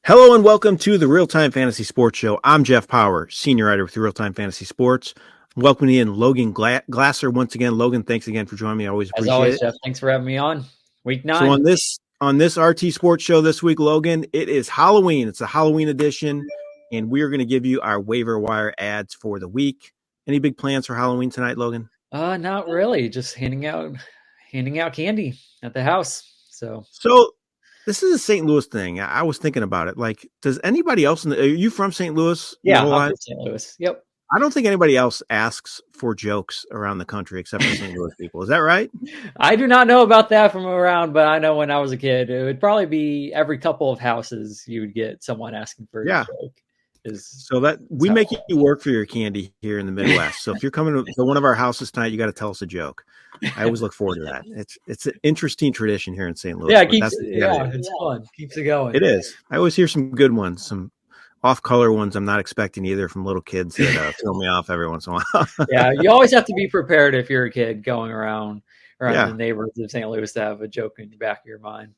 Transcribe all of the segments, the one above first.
Hello and welcome to the RealTime Fantasy Sports Show. I'm Jeff Paur, senior writer with RealTime Fantasy Sports. Welcoming in Logan Glaser once again. Logan, thanks again for joining me. I always As appreciate always, it. Jeff, thanks for having me on. Week So 9. on this RT Sports Show this week, Logan, it is Halloween. It's a Halloween edition, and we are going to give you our waiver wire ads for the week. Any big plans for Halloween tonight, Logan? Not really. Just handing out candy at the house. So So this is a St. Louis thing. I was thinking about it. Like, does anybody else are you from St. Louis your yeah, whole I'm life? from St. Louis. Yep. I don't think anybody else asks for jokes around the country except for St. Louis people. Is that right? I do not know about that from around, but I know when I was a kid, it would probably be every couple of houses you would get someone asking for a Yeah. joke. So that we make you work for your candy here in the Midwest. So if you're coming to one of our houses tonight, you got to tell us a joke. I always look forward to that. It's an interesting tradition here in St. Louis. Yeah, It's fun. Keeps it going. It is. I always hear some good ones, some off-color ones I'm not expecting either from little kids that throw me off every once in a while. Yeah, you always have to be prepared if you're a kid going around Yeah. the neighborhoods of St. Louis to have a joke in the back of your mind.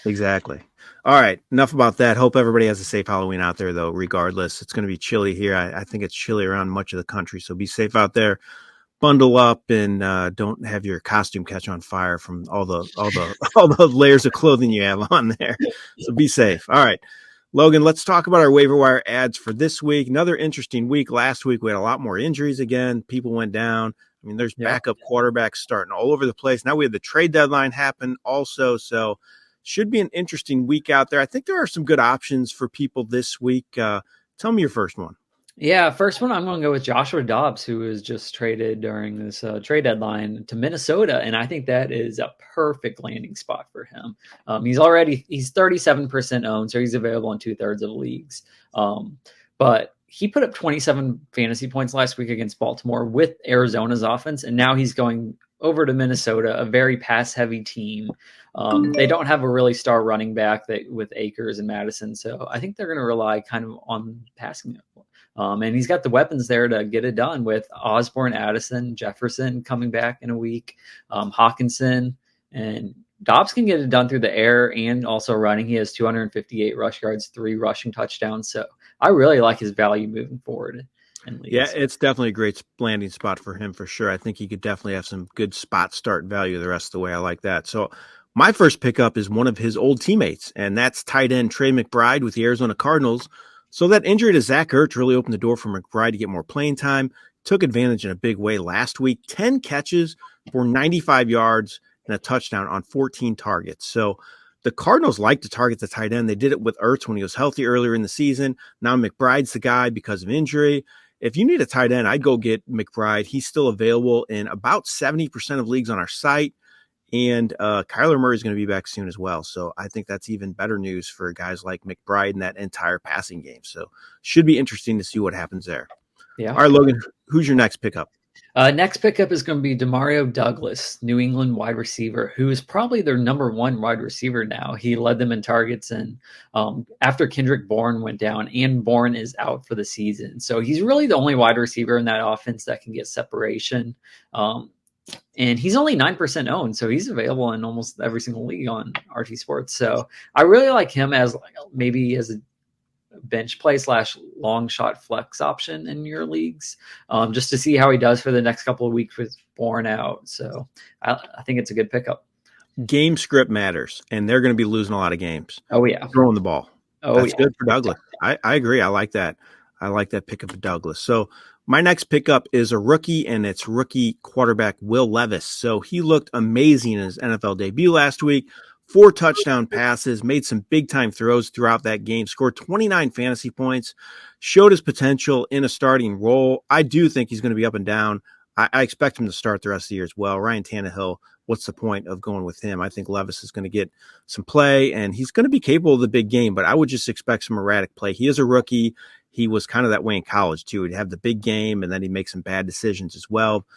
Exactly. All right. Enough about that. Hope everybody has a safe Halloween out there, though, regardless. It's going to be chilly here. I think it's chilly around much of the country. So be safe out there. Bundle up and don't have your costume catch on fire from all the layers of clothing you have on there. So be safe. All right. Logan, let's talk about our waiver wire ads for this week. Another interesting week. Last week, we had a lot more injuries again. People went down. I mean, there's backup quarterbacks starting all over the place. Now we have the trade deadline happen also. So should be an interesting week out there. I think there are some good options for people this week. Tell me your first one. Yeah, first one I'm going to go with Joshua Dobbs, who was just traded during this trade deadline to Minnesota, and I think that is a perfect landing spot for him. He's 37% owned, so he's available in 2/3 of the leagues. But he put up 27 fantasy points last week against Baltimore with Arizona's offense, and now he's going over to Minnesota, a very pass-heavy team. They don't have a really star running back with Akers and Madison, so I think they're going to rely kind of on passing. And he's got the weapons there to get it done with Osborne, Addison, Jefferson coming back in a week, Hawkinson, and Dobbs can get it done through the air and also running. He has 258 rush yards, 3 rushing touchdowns. So I really like his value moving forward. Yeah, it's definitely a great landing spot for him for sure. I think he could definitely have some good spot start value the rest of the way. I like that. So my first pickup is one of his old teammates, and that's tight end Trey McBride with the Arizona Cardinals. So that injury to Zach Ertz really opened the door for McBride to get more playing time. Took advantage in a big way last week. 10 catches for 95 yards and a touchdown on 14 targets. So the Cardinals like to target the tight end. They did it with Ertz when he was healthy earlier in the season. Now McBride's the guy because of injury. If you need a tight end, I'd go get McBride. He's still available in about 70% of leagues on our site. And Kyler Murray is going to be back soon as well. So I think that's even better news for guys like McBride and that entire passing game. So should be interesting to see what happens there. Yeah. All right, Logan, who's your next pickup? Next pickup is going to be Demario Douglas, New England wide receiver, who is probably their number 1 wide receiver now. He led them in targets, and after Kendrick Bourne went down, and Bourne is out for the season. So he's really the only wide receiver in that offense that can get separation. And he's only 9% owned, so he's available in almost every single league on RT Sports. So I really like him as maybe as a bench play / long shot flex option in your leagues, just to see how he does for the next couple of weeks with Bourne out. So I think it's a good pickup. Game script matters, and they're going to be losing a lot of games. Oh, yeah. Throwing the ball. That's good for Douglas. Exactly. I agree. I like that. I like that pickup of Douglas. So my next pickup is a rookie, and it's rookie quarterback Will Levis. So he looked amazing in his NFL debut last week. 4 touchdown passes, made some big-time throws throughout that game, scored 29 fantasy points, showed his potential in a starting role. I do think he's going to be up and down. I expect him to start the rest of the year as well. Ryan Tannehill, what's the point of going with him? I think Levis is going to get some play, and he's going to be capable of the big game, but I would just expect some erratic play. He is a rookie. He was kind of that way in college, too. He'd have the big game, and then he'd make some bad decisions as well.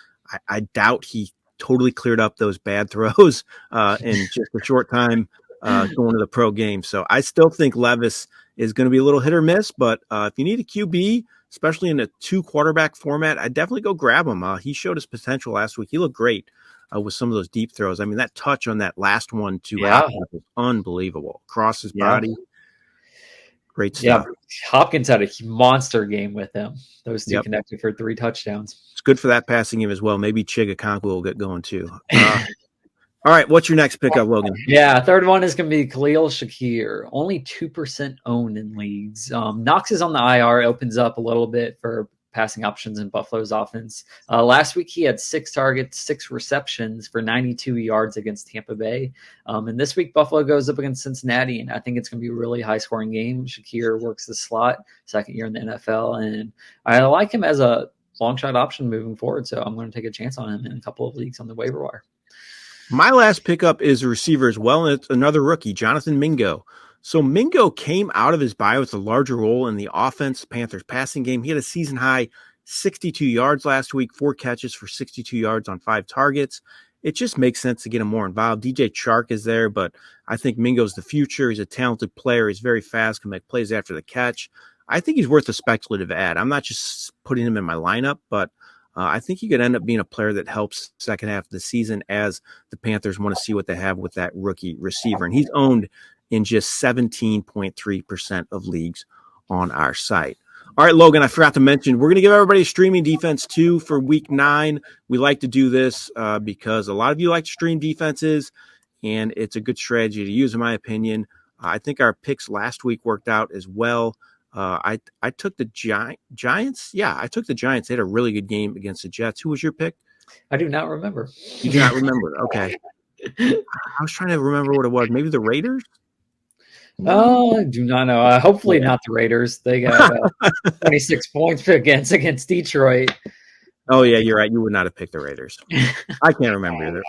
I doubt he totally cleared up those bad throws in just a short time going to the pro game. So I still think Levis is going to be a little hit or miss, but if you need a QB, especially in a 2 quarterback format, I'd definitely go grab him. He showed his potential last week. He looked great with some of those deep throws. I mean, that touch on that last one to Hopkins was unbelievable. Across his body. Great stuff. Yeah, Hopkins had a monster game with him. Those two Yep. connected for 3 touchdowns. It's good for that passing game as well. Maybe Chigakonkwo will get going too. All right, what's your next pickup, Logan? Yeah, third one is going to be Kahlil Shakir. Only 2% owned in leagues. Knox is on the IR, opens up a little bit for passing options in Buffalo's offense. Last week, he had 6 targets, 6 receptions for 92 yards against Tampa Bay. And this week, Buffalo goes up against Cincinnati, and I think it's going to be a really high-scoring game. Shakir works the slot, second year in the NFL, and I like him as a long shot option moving forward, so I'm going to take a chance on him in a couple of leagues on the waiver wire. My last pickup is a receiver as well, and it's another rookie, Jonathan Mingo. So Mingo came out of his bye with a larger role in the offense, Panthers passing game. He had a season high 62 yards last week, 4 catches for 62 yards on 5 targets. It just makes sense to get him more involved. DJ Chark is there, but I think Mingo's the future. He's a talented player. He's very fast, can make plays after the catch. I think he's worth a speculative add. I'm not just putting him in my lineup, but I think he could end up being a player that helps second half of the season as the Panthers want to see what they have with that rookie receiver. And he's owned in just 17.3% of leagues on our site. All right, Logan, I forgot to mention, we're going to give everybody a streaming defense too for week 9. We like to do this because a lot of you like to stream defenses, and it's a good strategy to use, in my opinion. I think our picks last week worked out as well. I took the Giants. Yeah, I took the Giants. They had a really good game against the Jets. Who was your pick? I do not remember. You do not remember? Okay. I was trying to remember what it was. Maybe the Raiders? Oh, I do not know. Hopefully not the Raiders. They got 26 points against Detroit. Oh, yeah, you're right. You would not have picked the Raiders. I can't remember either.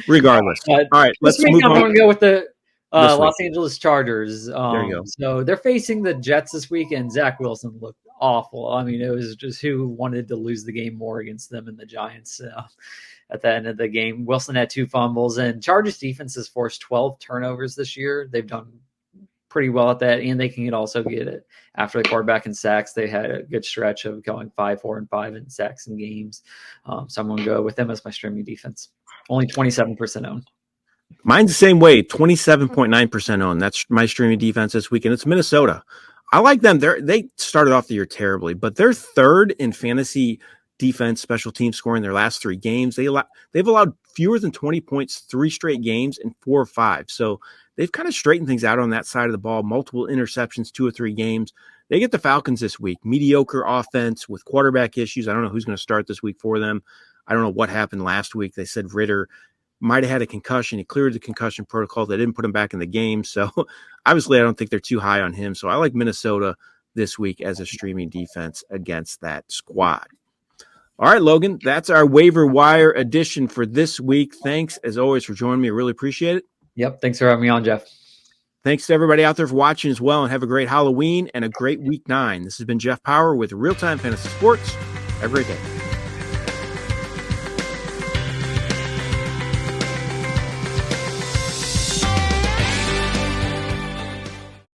Regardless. All right, let's move on. I'm going to go with the Los Angeles Chargers. There you go. So they're facing the Jets this weekend. Zach Wilson looked awful. I mean, it was just who wanted to lose the game more against them and the Giants at the end of the game. Wilson had 2 fumbles, and Chargers defense has forced 12 turnovers this year. They've done pretty well at that, and they can also get it after the quarterback in sacks. They had a good stretch of going 5-4-5 in sacks in games. So I'm going to go with them as my streaming defense. Only 27% owned. Mine's the same way, 27.9% owned. That's my streaming defense this week, and it's Minnesota. I like them. They started off the year terribly, but they're third in fantasy defense special team scoring their last 3 games. They've allowed fewer than 20 points 3 straight games and 4 or 5. So they've kind of straightened things out on that side of the ball. Multiple interceptions, 2 or 3 games. They get the Falcons this week. Mediocre offense with quarterback issues. I don't know who's going to start this week for them. I don't know what happened last week. They said Ritter might have had a concussion. He cleared the concussion protocol. They didn't put him back in the game. So obviously I don't think they're too high on him. So I like Minnesota this week as a streaming defense against that squad. All right, Logan, that's our waiver wire edition for this week. Thanks, as always, for joining me. I really appreciate it. Yep. Thanks for having me on, Jeff. Thanks to everybody out there for watching as well, and have a great Halloween and a great week 9. This has been Jeff Paur with RealTime Fantasy Sports. Have a great day.